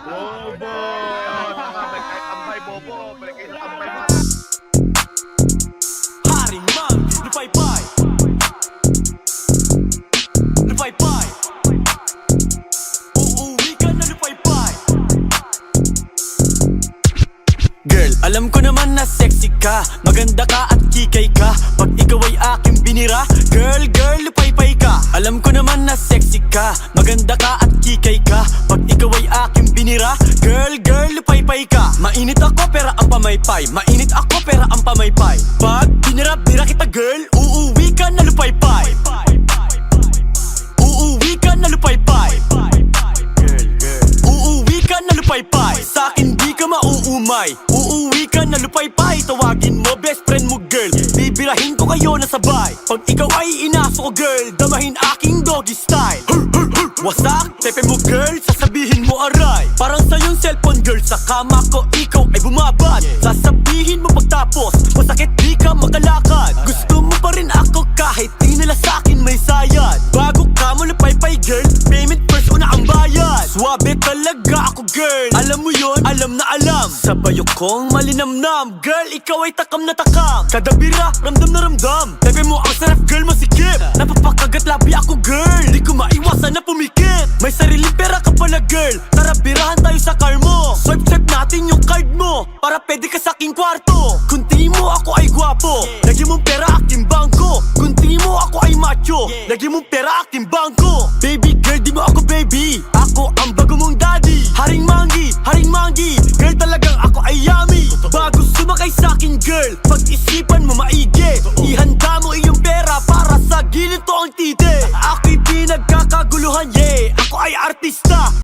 Bobo! Tambay bobo, balik kayo sa tambay mo. Haring mang, lupay-pay. Lupay-pay. Uuwi ka na lupay-pay. Girl, alam ko naman na sexy ka, maganda ka at kikay ka. Pag ikaw ay aking binira, girl, lupay-pay ka. Alam ko naman na sexy ka, maganda ka at kikay ka. Pag ikaw ay aking binira, girl, lupay-pay ka. Mainit ako pera ang pamaypay, mainit ako pera ang pamaypay. Pag binira-bira kita girl, uuwi ka na lupay-pay. Uuwi ka na lupay-pay. Uuwi ka na lupay-pay. Sa'kin di ka mauumay, uuwi ka na lupay-pay. Tawagin mo best friend mo girl, bibirahin ko kayo na sabay. Pag ikaw ay inaso ko girl, damahin aking doggy style. Wasak, pepe mo girl, sasabihin mo aray. Parang sa'yong cellphone girl, sa kama ko ikaw ay bumabad. Sasabihin mo pagtapos, masakit di ka makalakad. Gusto mo pa rin ako kahit di nila sa'kin may sayad. Bago ka mo lupay-pay girl, payment first una ang bayad. Swabe talaga ako girl, alam mo yon, alam na alam. Sa bayo kong malinamnam, girl ikaw ay takam na takam. Kada bira, ramdam na ramdam. Pepe mo ang sarap girl, masikip. Napapakagat labi ako girl, di ko maiwasan na pumikit. May sariling pera ka pala girl, tara birahan tayo sa car mo. Swipe natin yung card mo, para pwede ka sa aking kwarto. Kung tingin mo ako ay gwapo, lagyan mong pera aking bangko. Kung tingin mo ako ay macho, lagyan mong pera aking bangko. Baby girl, di mo ako baby, ako ang bago mong daddy. Haring manggi, girl talagang ako ay yummy. Bago sumakay sa akin girl, pag-isipan mo maigi. Ihanda mo iyong pera para sa ginito ang titi. Ako'y pinagkakaguluhan, yeah, ako ay artista.